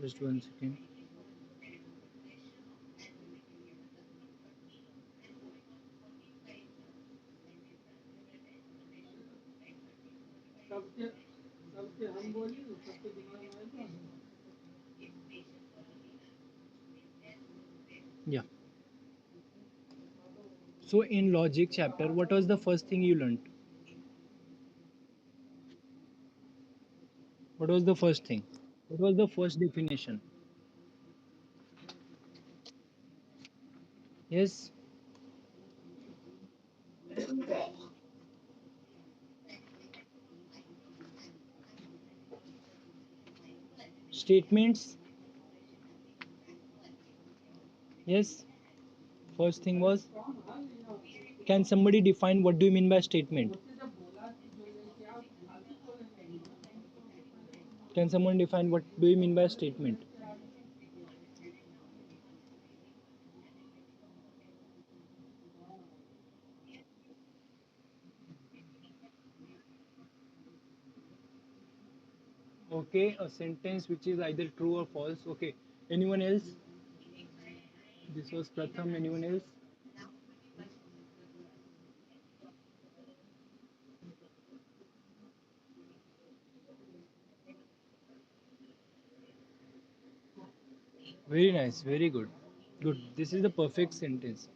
Just 1 second. Yeah. So in logic chapter, what was the first thing you learned? What was the first thing? What was the first definition? Yes. Statements. Yes. First thing was, can somebody define what do you mean by statement? Can someone define what do you mean by statement? Okay, a sentence which is either true or false. Okay. Anyone else? This was Pratham. Anyone else? Very nice. Very good. Good. This is the perfect sentence.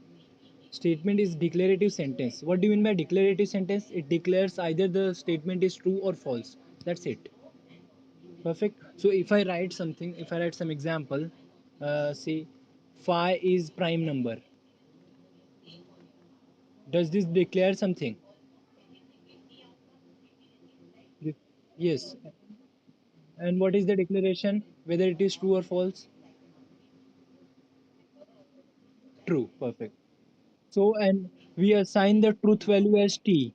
Statement is declarative sentence. What do you mean by declarative sentence? It declares either the statement is true or false. That's it. Perfect. So if I write something, if I write some example, say phi is prime number. Does this declare something? Yes. And what is the declaration? Whether it is true or false? True. Perfect. So and we assign the truth value as t.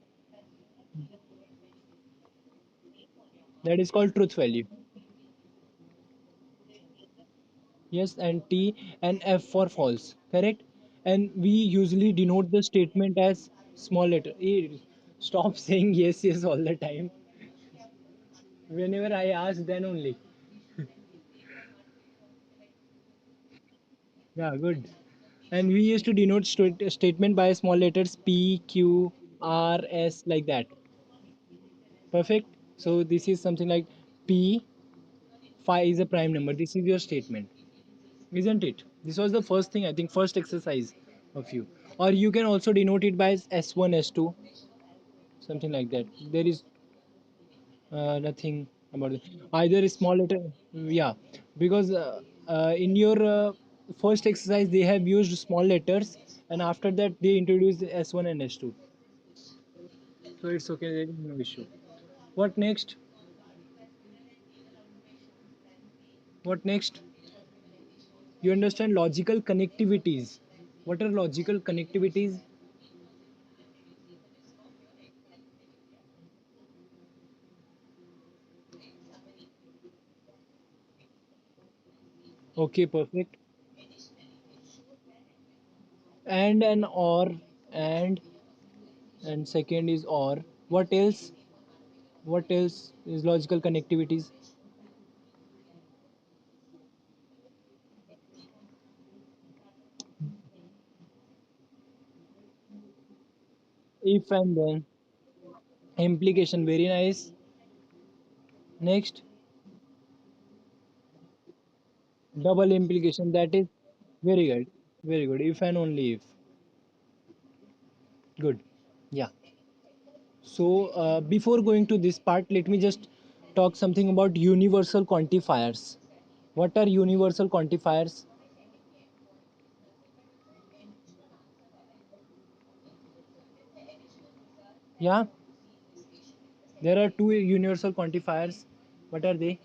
That is called truth value. Yes, and T and F for false. Correct? And we usually denote the statement as small letter. Stop saying yes, yes all the time. Whenever I ask, then only. Yeah, good. And we used to denote statement by small letters P, Q, R, S, like that. Perfect. So this is something like P, phi is a prime number. This is your statement, isn't it? This was the first thing, I think, first exercise of you. Or you can also denote it by S1, S2, something like that. There is nothing about it. Either a small letter, yeah, because in your first exercise they have used small letters, and after that they introduced S1 and S2. So it's okay, there is no issue. What next? What next? You understand logical connectivities. What are logical connectivities? Okay, perfect. And or, and second is or. What else? What else is logical connectivities? If and then. Implication, very nice. Next, double implication, that is very good. Very good. If and only if. Good. Yeah. So before going to this part, let me just talk something about universal quantifiers. What are universal quantifiers? Yeah, there are two universal quantifiers. What are they?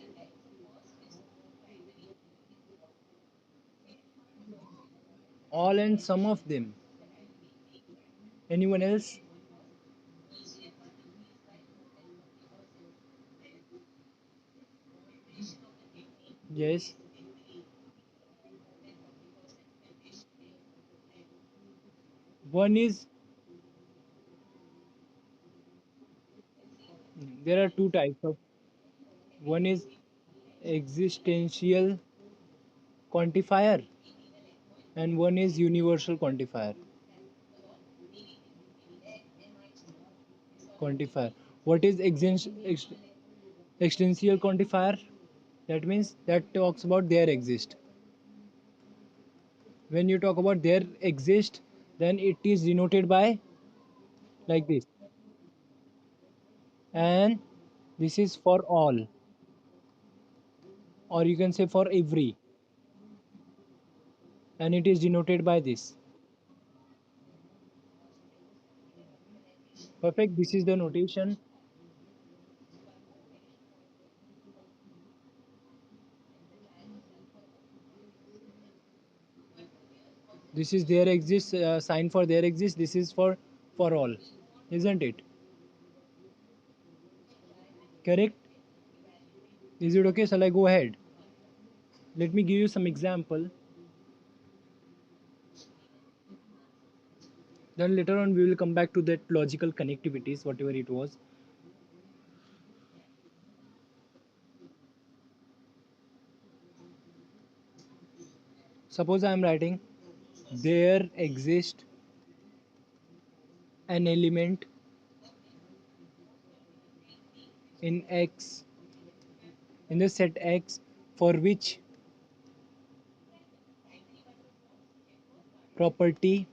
All and some of them. Anyone else? Yes. One is, there are two types of, one is existential, quantifier, and one is universal quantifier. Quantifier. What is existential quantifier? That means that talks about there exist. When you talk about there exist, then it is denoted by like this, and this is for all, or you can say for every, and it is denoted by this. Perfect. This is the notation. This is there exists, sign for there exists. This is for all, isn't it? Correct. Is it okay? Shall I go ahead? Let me give you some example. Then later on we will come back to that logical connectivities, whatever it was. Suppose I am writing there exists an element in X, in the set X, for which property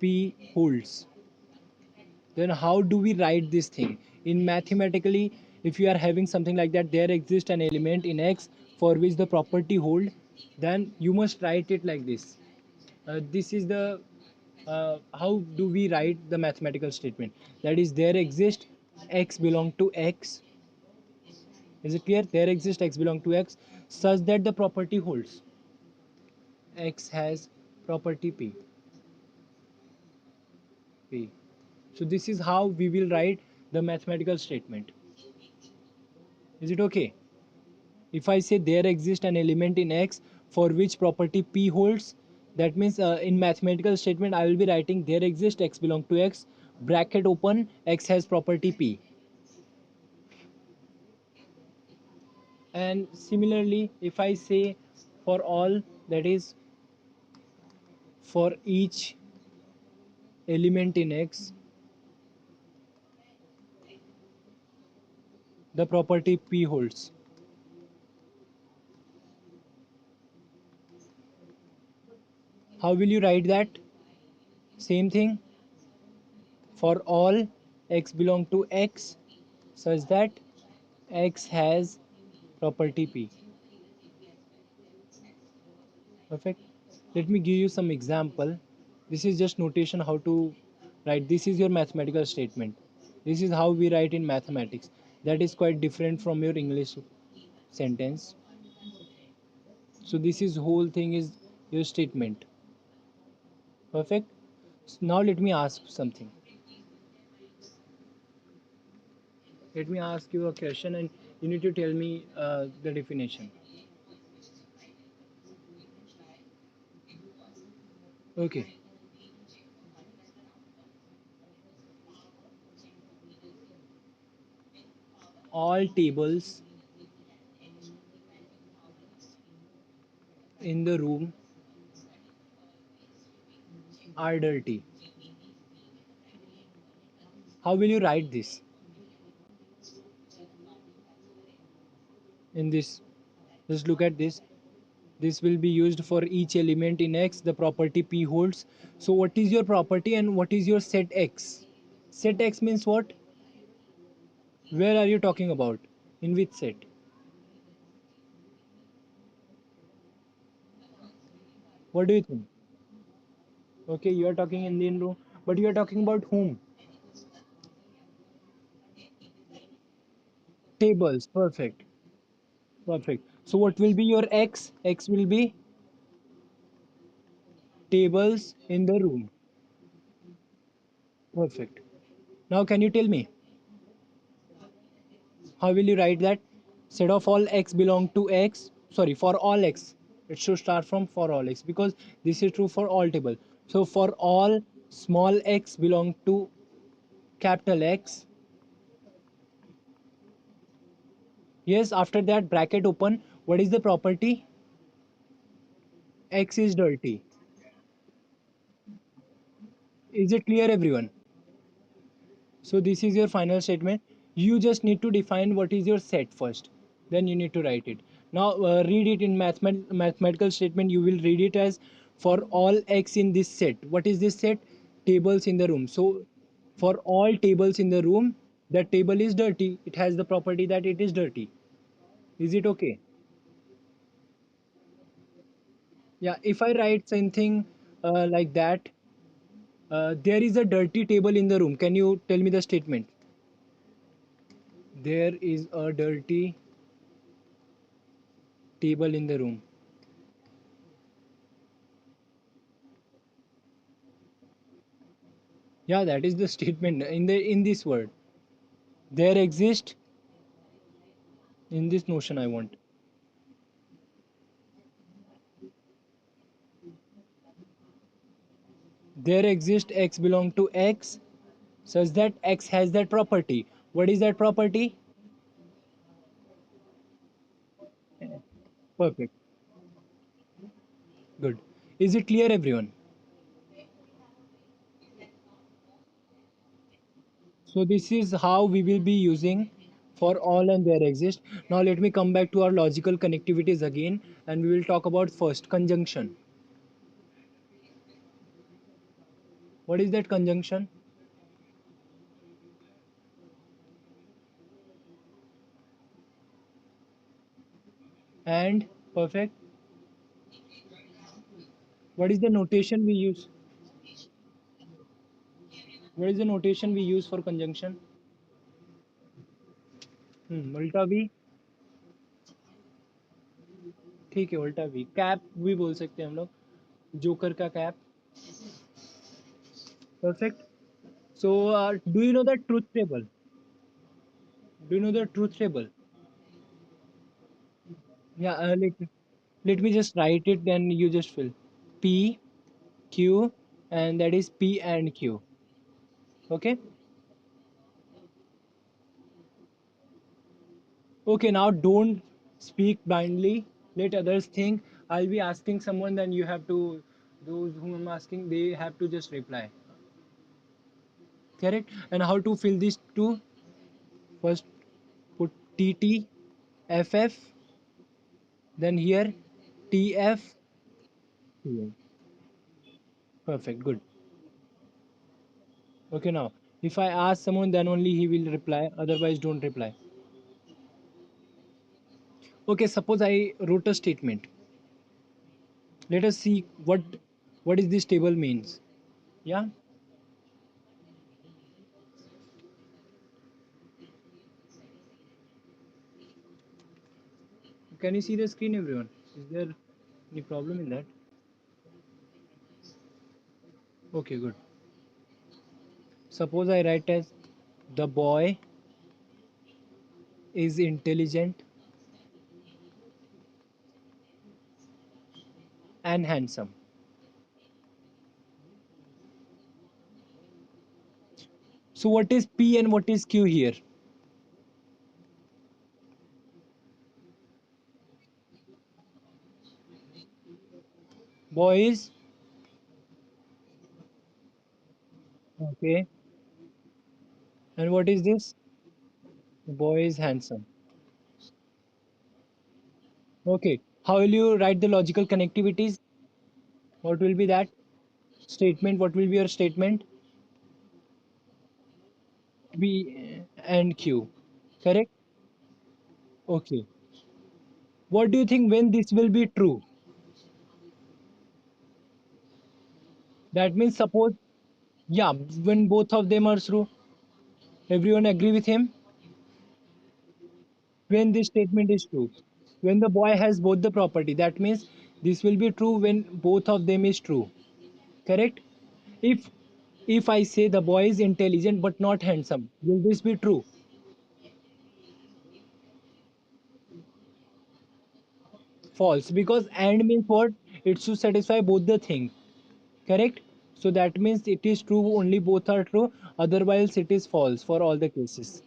P holds. Then how do we write this thing in mathematically? If you are having something like that, there exists an element in X for which the property hold, then you must write it like this. This is the how do we write the mathematical statement? That is, there exists X belong to X. Is it clear? There exists X belong to X such that the property holds. X has property P. So this is how we will write the mathematical statement. Is it okay? If I say there exists an element in X for which property P holds, that means in mathematical statement I will be writing there exists X belong to X, bracket open, X has property P. And similarly, if I say for all, that is for each element in X, the property P holds. How will you write that? Same thing, for all X belong to X such that X has property P. Perfect. Let me give you some example. This is just notation how to write. This is your mathematical statement. This is how we write in mathematics. That is quite different from your English sentence. So this is whole thing is your statement. Perfect. So now let me ask something. Let me ask you a question and you need to tell me the definition. Okay. All tables in the room are dirty. How will you write this in this? Just look at this. This will be used for each element in X the property P holds. So what is your property and what is your set X? Set X means what? Where are you talking about? In which set? What do you think? Okay, you are talking Indian room, but you are talking about whom? Tables. Perfect. Perfect. So what will be your X? X will be tables in the room. Perfect. Now can you tell me how will you write that? Set of all X belong to X. Sorry, for all X. It should start from for all X because this is true for all table. So for all small x belong to capital X, Yes, after that bracket open, what is the property? X is dirty. Is it clear, everyone? So this is your final statement. You just need to define what is your set first. Then you need to write it. Now read it in mathematical statement. You will read it as for all x in this set. What is this set? Tables in the room. So for all tables in the room, that table is dirty. It has the property that it is dirty. Is it okay? Yeah. If I write something like that, there is a dirty table in the room. Can you tell me the statement? There is a dirty table in the room. Yeah, that is the statement in this word. There exist in this notion I want. There exist x belong to x such that x has that property. What is that property? Perfect. Good. Is it clear, everyone? So this is how we will be using for all and there exist. Now let me come back to our logical connectivities again, and we will talk about first conjunction. What is that conjunction? And perfect. What is the notation we use? What is the notation we use for conjunction? उल्टा भी ठीक है, उल्टा भी cap भी बोल सकते हैं हम लोग, जोकर का cap. Perfect. So do you know the truth table? Do you know the truth table? Yeah, let me just write it, then you just fill. P, Q, and that is P and Q. Okay. Okay, now don't speak blindly. Let others think. I'll be asking someone, then you have to, those whom I'm asking, they have to just reply. Correct? And how to fill these two? First, put TT, FF, then here TF. Yeah. Perfect, good. Okay, now if I ask someone, then only he will reply, otherwise, don't reply. Okay, suppose I wrote a statement. Let us see what is this table means. Yeah, can you see the screen, everyone? Is there any problem in that? Okay, good. Suppose I write as the boy is intelligent and handsome. So what is P and what is Q here? Boy is okay, and what is this? The boy is handsome. Okay, how will you write the logical connectivities? What will be that statement? What will be your statement? P and Q. Correct? Okay. What do you think when this will be true? That means suppose, yeah, when both of them are true. Everyone agree with him? When this statement is true. When the boy has both the property, that means this will be true when both of them is true. Correct? If if I say the boy is intelligent but not handsome, will this be true? False, because and means what? It should satisfy both the things. Correct? So that means it is true, only both are true, otherwise it is false for all the cases.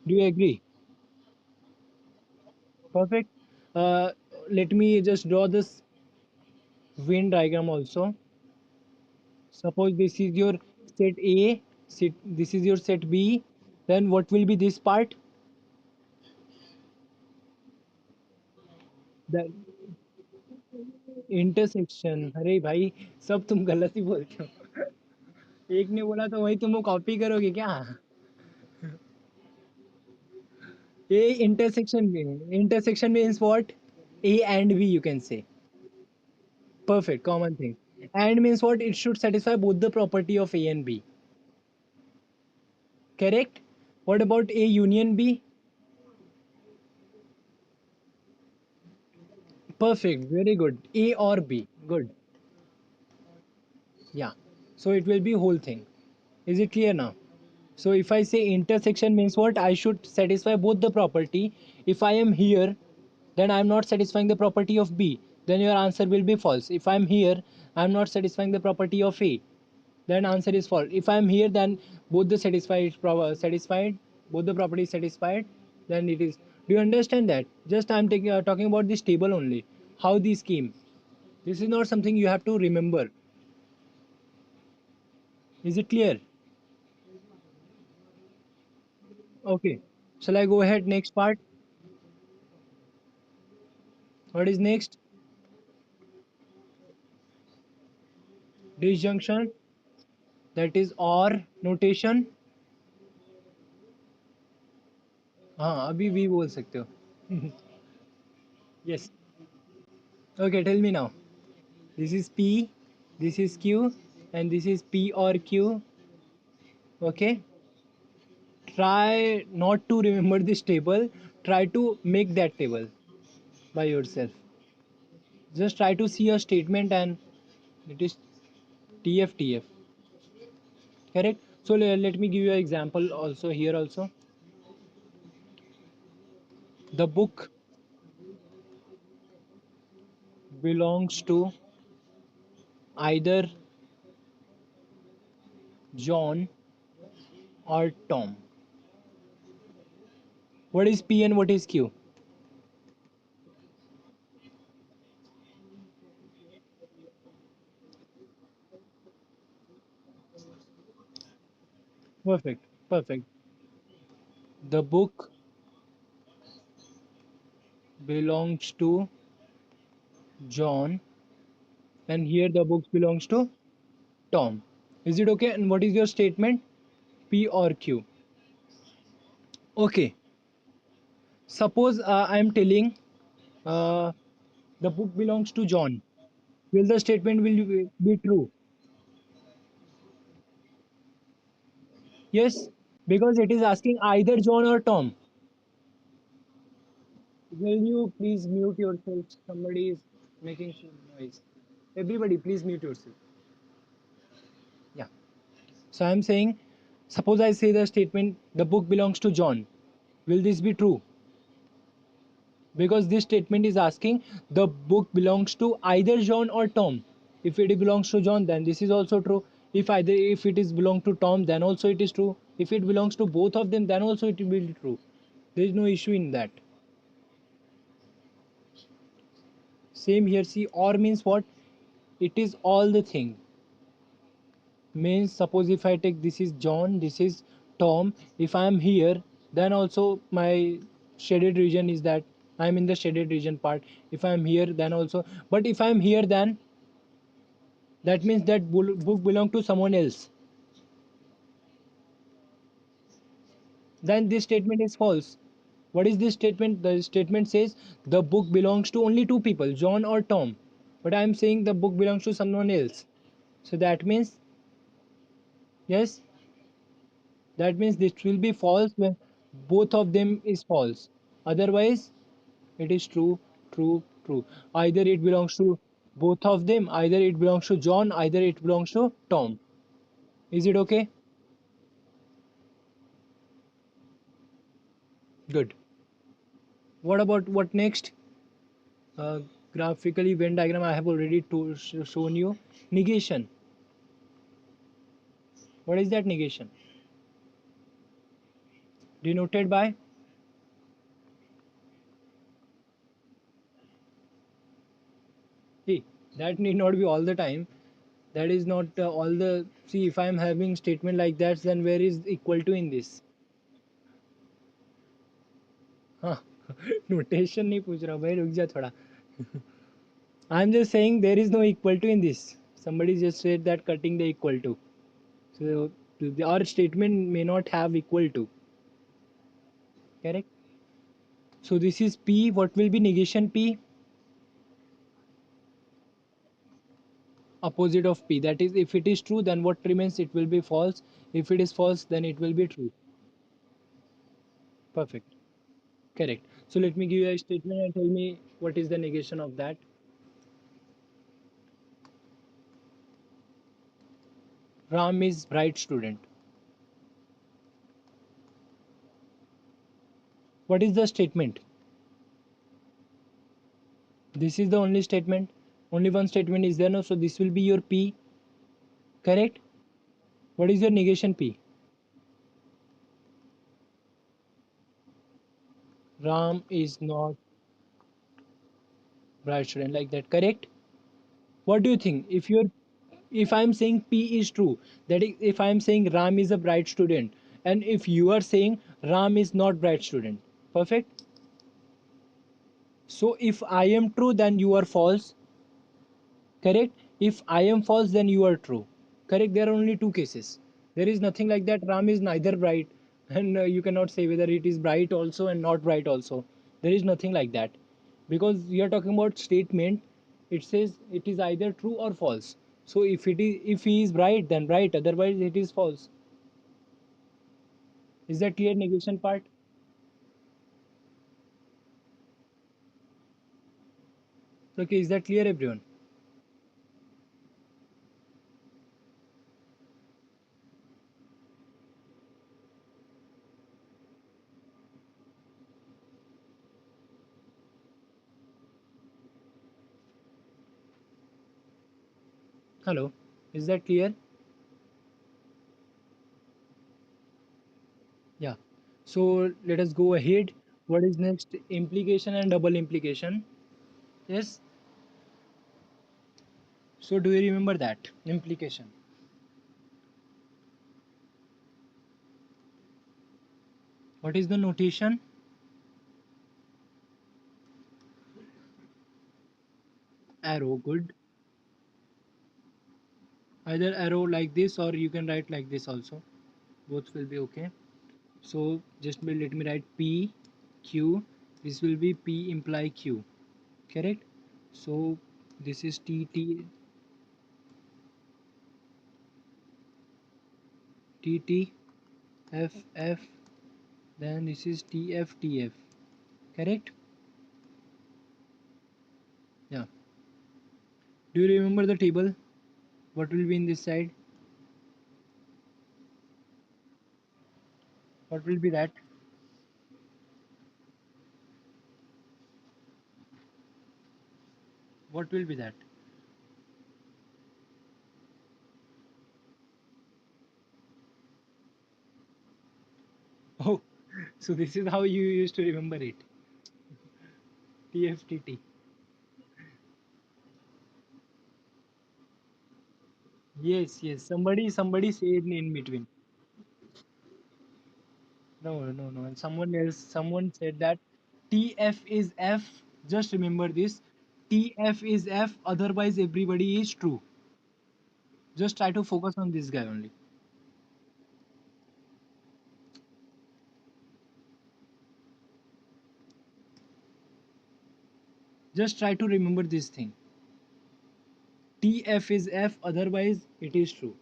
Do you agree? Perfect. Uh, Let me just draw this Venn diagram also. Suppose this is your set A, this is your set B, then what will be this part? The intersection. अरे भाई सब तुम गलत ही बोलते हो. एक ने बोला तो वही तुम कॉपी करोगे क्या? A intersection means what? A and B you can say. Perfect, common thing. And means what? It should satisfy both the property of A and B. Correct? What about A union B? Perfect, very good. A or B. Good. Yeah. So it will be whole thing. Is it clear now? So if I say intersection means what? I should satisfy both the property. If I am here, then I am not satisfying the property of B. Then your answer will be false. If I am here, I am not satisfying the property of A. Then answer is false. If I am here, then both the satisfied, both the properties satisfied. Then it is. Do you understand that? Just I am talking about this table only. How this came. This is not something you have to remember. Is it clear? Okay. Shall I go ahead next part? What is next? Disjunction. That is or notation. हाँ अभी भी बोल सकते हो. Yes. Okay. Tell me now. This is P. This is Q. And this is P or Q. Okay. Try not to remember this table. Try to make that table by yourself. Just try to see a statement and it is TF. Correct. So let me give you an example also here also. The book belongs to either John or Tom. What is P and what is Q? Perfect. Perfect. The book belongs to John, and here the book belongs to Tom. Is it okay? And what is your statement? P or Q? Okay. Suppose I am telling uh, the book belongs to John. Will the statement will be true? Yes, because it is asking either John or Tom. Will you please mute yourself? Somebody is making some noise. Everybody, please mute yourself. Yeah. So I am saying, suppose I say the statement, the book belongs to John. Will this be true? Because this statement is asking the book belongs to either John or Tom. If it belongs to John, then this is also true. If it is belong to Tom, then also it is true. If it belongs to both of them, then also it will be true. There is no issue in that. Same here. See, or means what? It is all the thing. Means suppose if I take this is John, this is Tom. If I am here, then also my shaded region is that I am in the shaded region part. If I am here, then also. But if I am here, then that means that book belong to someone else. Then this statement is false. What is this statement? The statement says the book belongs to only two people, John or Tom. But I am saying the book belongs to someone else. So that means yes, that means this will be false when both of them is false. Otherwise, it is true, true, true. Either it belongs to both of them, either it belongs to John, either it belongs to Tom. Is it okay? Good. What about what next? uh, Graphically Venn diagram I have already shown you. Negation. What is that negation? Denoted by Hey, that need not be all the time. That is not all the. See, if I am having statement like that, then where is equal to in this? हाँ notation नहीं पूछ रहा भाई, रुक जा थोड़ा. I'm just saying there is no equal to in this. Somebody just said that cutting the equal to. So our statement may not have equal to. Correct? So this is P. What will be negation P? Opposite of P. That is, if it is true, then what remains? It will be false. If it is false, then it will be true. Perfect. Correct. So let me give you a statement and tell me what is the negation of that. Ram is bright student. What is the statement? This is the only statement. Only one statement is there now. So this will be your P. Correct? What is your negation P? Ram is not bright student, like that. Correct? What do you think? If I'm saying P is true, that is, if I'm saying Ram is a bright student, and if you are saying Ram is not bright student, perfect. So if I am true, then you are false. Correct? If I am false, then you are true. Correct? There are only two cases. There is nothing like that. Ram is neither bright, and you cannot say whether it is bright also and not bright also. There is nothing like that, because we are talking about statement. It says it is either true or false. So if he is bright, then bright. Otherwise, it is false. Is that clear? Negation part. Okay, is that clear, everyone? Hello, is that clear? Yeah. So let us go ahead. What is next? Implication and double implication. Yes. So do you remember that implication? What is the notation? Arrow. Good. Either arrow like this, or you can write like this also. Both will be okay. So just let me write P, Q. This will be P imply Q. Correct. So this is T T T T F F. Then this is T F T F. Correct. Yeah. Do you remember the table? What will be in this side? What will be that? What will be that? Oh, so this is how you used to remember it. TFTT. Yes, yes. Somebody said in between. No, no, no. And someone said that TF is F. Just remember this. TF is F. Otherwise, everybody is true. Just try to focus on this guy only. Just try to remember this thing. TF is F. Otherwise, it is true.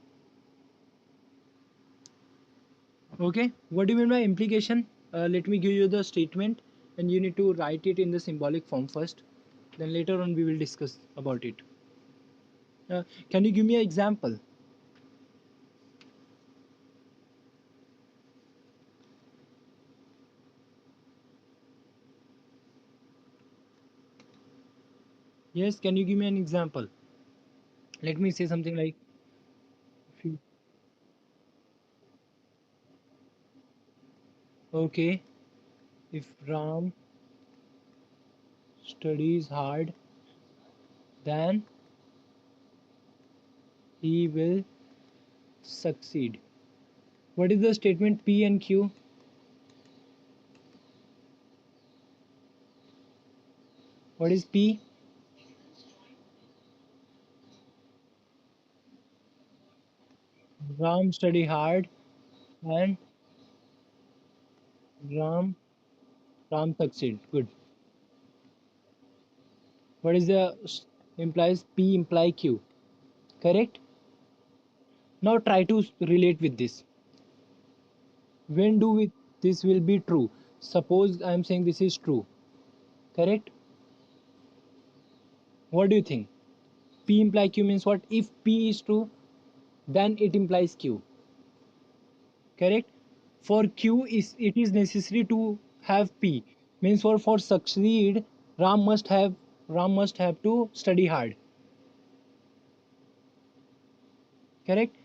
Okay. What do you mean by implication? Let me give you the statement, and you need to write it in the symbolic form first. Then later on, we will discuss about it. Can you give me an example? Yes, can you give me an example? Let me say something like, okay, if Ram studies hard, then he will succeed. What is the statement P and Q? What is P? Ram study hard and Ram Ram succeed. Good. What is the implies P imply Q? Correct. Now try to relate with this. When do we this will be true? Suppose I am saying this is true. Correct. What do you think? P imply Q means what? If P is true, then it implies Q. Correct. For Q is it is necessary to have P. Means for succeed, Ram must have Ram must have to study hard. Correct.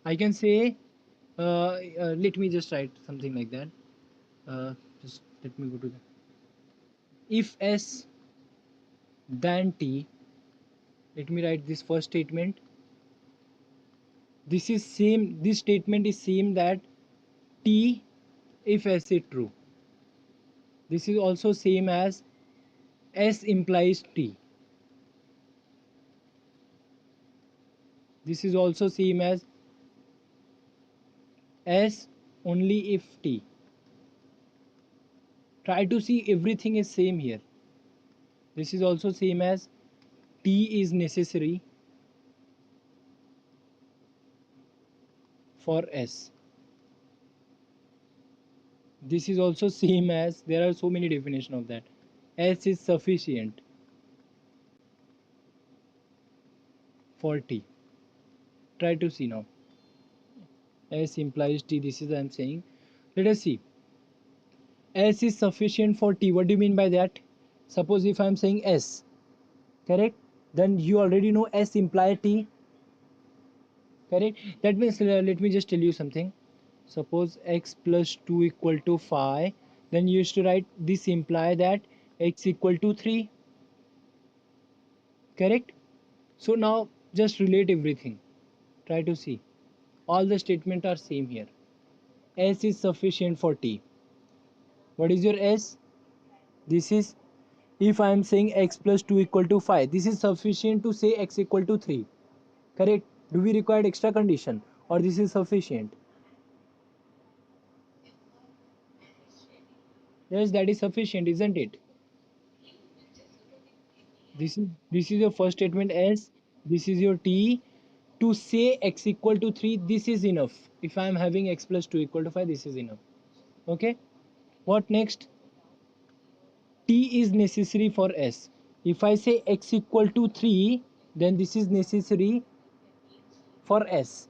I can say, let me just write something like that. Just let me go to the. If S then T, let me write this first statement. This is same. This statement is same that T if S is true. This is also same as S implies T. This is also same as S only if T. Try to see everything is same here. This is also same as T is necessary for S. This is also same as there are so many definition of that. S is sufficient for T. Try to see now. S implies T. This is I am saying. Let us see. S is sufficient for T. What do you mean by that? Suppose if I am saying S, correct? Then you already know S imply T. Correct? That means let me just tell you something. Suppose x plus 2 equal to 5, then you used to write this imply that x equal to 3. Correct? So now just relate everything. Try to see. All the statements are same here. S is sufficient for T. What is your S? This is if I am saying x plus 2 equal to 5. This is sufficient to say x equal to 3. Correct? Do we require extra condition or this is sufficient? Yes, that is sufficient, isn't it? This is your first statement S. This is your T. To say x equal to 3, this is enough. If I am having x plus 2 equal to 5, this is enough. Okay. What next? T is necessary for S. If I say x equal to 3, then this is necessary for S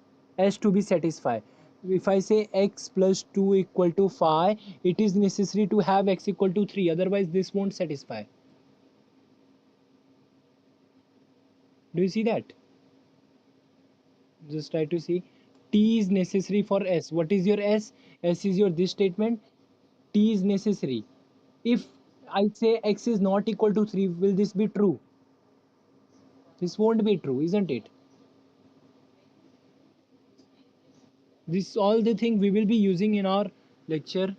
to be satisfied. If I say x plus 2 equal to 5, it is necessary to have x equal to 3. Otherwise, this won't satisfy. Do you see that? Just try to see. T is necessary for S. What is your S? S is your this statement. T is necessary. If I say x is not equal to 3, will this be true? This won't be true, isn't it? This all the thing we will be using in our lecture.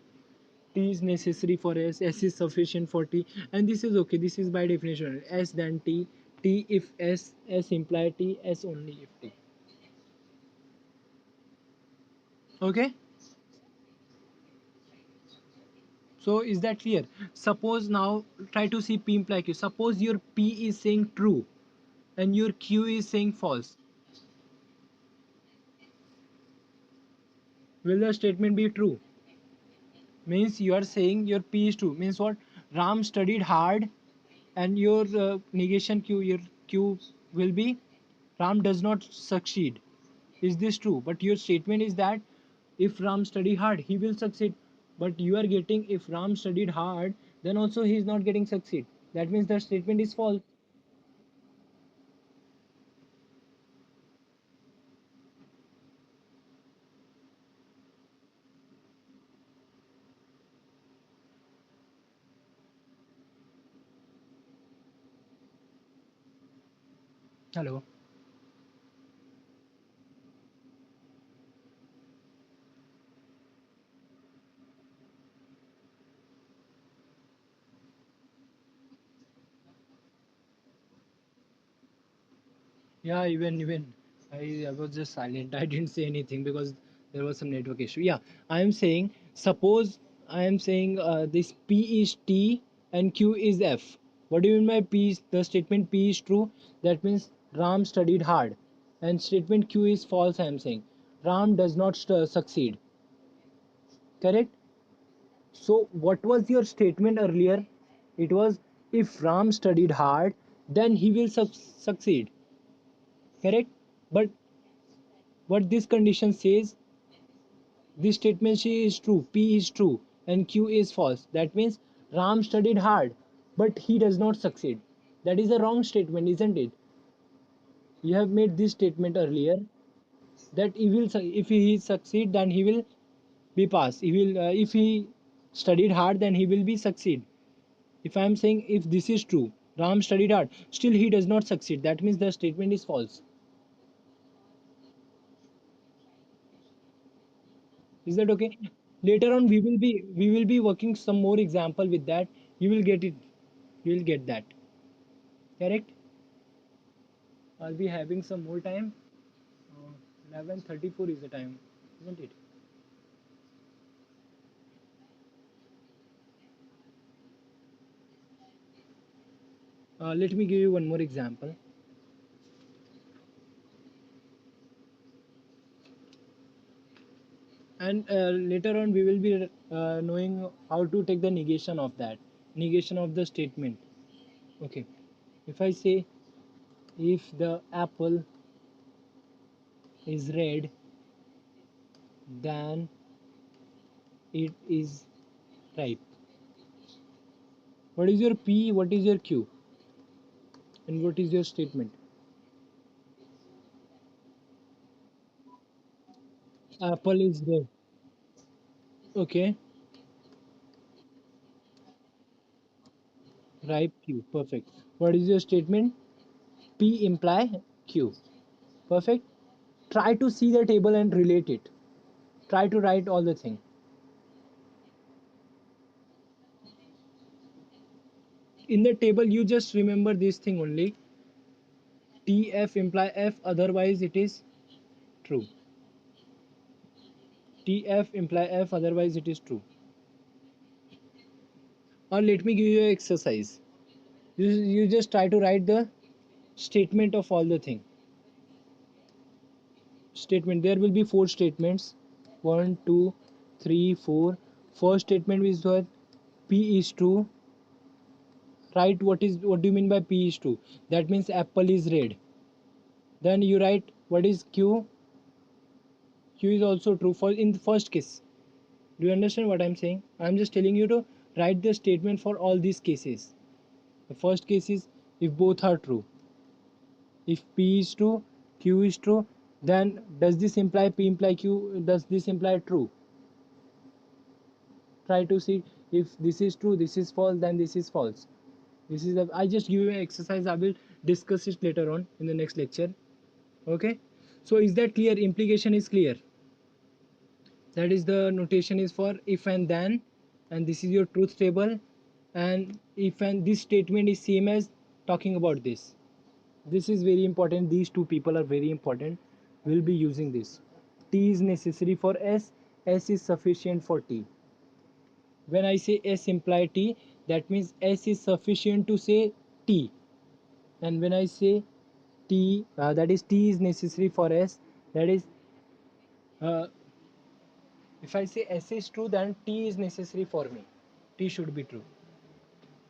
T is necessary for S. S is sufficient for T. And this is okay. This is by definition. S then T. T if S. S imply T. S only if T. Okay. So is that clear? Suppose now try to see P imply Q. Suppose your P is saying true and your Q is saying false. Will the statement be true? Means you are saying your P is true. Means what? Ram studied hard and your negation Q, your Q will be Ram does not succeed. Is this true? But your statement is that if Ram study hard, he will succeed. But you are getting if Ram studied hard, then also he is not getting succeed. That means the statement is false. Hello. Yeah, even I was just silent. I didn't say anything because there was some network issue. Yeah, I am saying suppose I am saying this P is T and Q is F. What do you mean by P? The statement P is true. That means Ram studied hard, and statement Q is false. I am saying Ram does not succeed. Correct. So what was your statement earlier? It was if Ram studied hard, then he will succeed. Correct. But what this condition says, this statement C is true, P is true, and Q is false. That means Ram studied hard, but he does not succeed. That is a wrong statement, isn't it? You have made this statement earlier that he will, if he succeed, then he will be pass. He will, if he studied hard, then he will be succeed. If I am saying if this is true, Ram studied hard, still he does not succeed. That means the statement is false. Is that okay? Later on we will be working some more example with that. You will get it. You will get that. Correct? I'll be having some more time. 11:34 is the time, isn't it? Let me give you one more example. And later on we will be knowing how to take the negation of that. Negation of the statement. Okay. If I say if the apple is red, then it is ripe. What is your P? What is your Q? And what is your statement? Apple is red. Okay. Ripe Q. Perfect. What is your statement? P imply Q. Perfect. Try to see the table and relate it. Try to write all the thing. In the table, you just remember this thing only. TF imply F, otherwise it is true. TF imply F, otherwise it is true. Or let me give you an exercise. You just try to write the statement of all the thing. Statement. There will be four statements. One, two, three, four. First statement is what P is true. Write what do you mean by P is true? That means apple is red. Then you write what is Q. Q is also true for in the first case. Do you understand what I'm saying? I'm just telling you to write the statement for all these cases. The first case is if both are true. If P is true, Q is true, then does this imply P imply Q? Does this imply true? Try to see if this is true, this is false, then this is false. This is I just give you an exercise. I will discuss it later on in the next lecture. Okay. So is that clear? Implication is clear. That is the notation is for if and then, and this is your truth table. And if and this statement is same as talking about this. This is very important. These two people are very important. We'll be using this. T is necessary for S. S is sufficient for T. When I say S imply T, that means S is sufficient to say T. And when I say T, that is T is necessary for S, that is, uh, if I say S is true, then T is necessary for me. T should be true.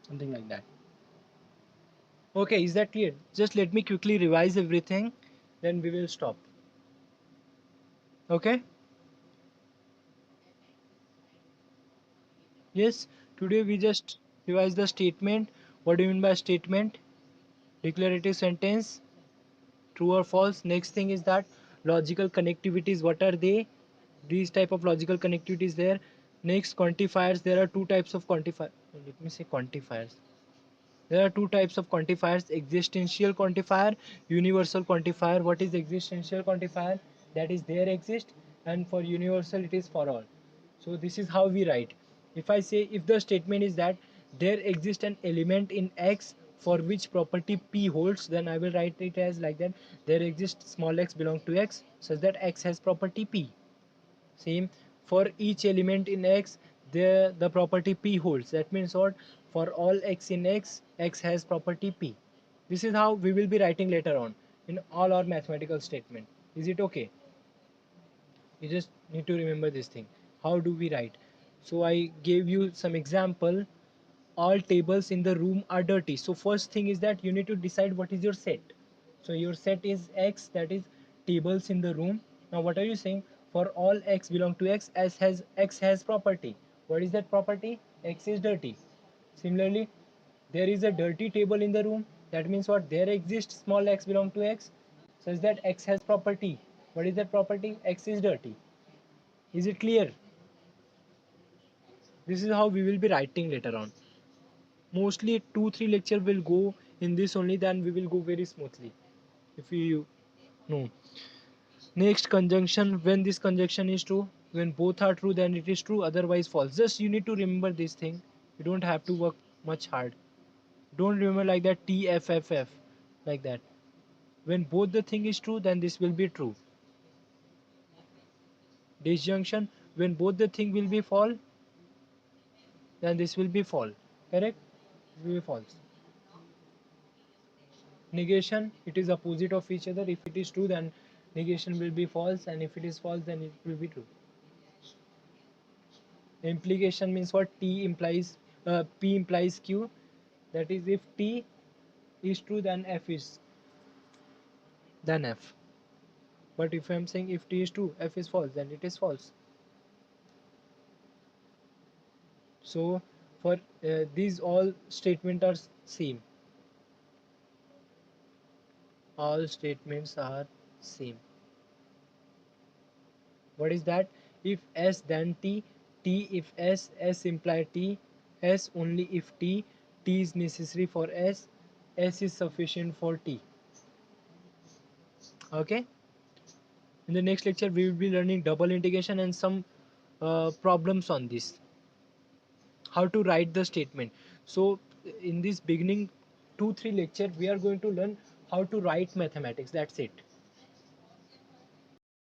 Something like that. Okay, is that clear? Just let me quickly revise everything, then we will stop. Okay? Yes, today we just revise the statement. What do you mean by statement? Declarative sentence, true or false. Next thing is that logical connectivities, what are they? These type of logical connectivities there. Next, quantifiers. There are two types of quantifier. Let me say quantifiers. There are two types of quantifiers: existential quantifier, universal quantifier. What is existential quantifier? That is there exist, and for universal it is for all. So this is how we write. If I say, if the statement is that there exists an element in X for which property P holds, then I will write it as like that: there exists small x belong to X such that X has property P. Same, for each element in X, the property P holds. That means what? For all X in X, X has property P. This is how we will be writing later on in all our mathematical statement. Is it okay? You just need to remember this thing. How do we write? So I gave you some example. All tables in the room are dirty. So first thing is that you need to decide what is your set. So your set is X, that is tables in the room. Now what are you saying? For all X belong to X, X has property. What is that property? X is dirty. Similarly, there is a dirty table in the room. That means what? There exists small x belong to X such that X has property. What is that property? X is dirty. Is it clear? This is how we will be writing later on. Mostly 2-3 lecture will go in this only, then we will go very smoothly if you know. Next, conjunction. When this conjunction is true, when both are true, then it is true, otherwise false. Just you need to remember this thing. You don't have to work much hard. Don't remember like that TFFF, like that. When both the thing is true, then this will be true. Disjunction. When both the thing will be false, then this will be false. Correct? It will be false. Negation, it is opposite of each other. If it is true, then negation will be false, and if it is false, then it will be true. Implication means what? P implies Q. That is, if T is true, then F. But if I am saying if T is true, F is false, then it is false. So for these all statements are same. All statements are same. What is that? If S then T, T if S, S imply T, S only if T, T is necessary for S is sufficient for T. Okay? In the next lecture, we will be learning double integration and some problems on this. How to write the statement. So, in this beginning 2-3 lecture, we are going to learn how to write mathematics. That's it.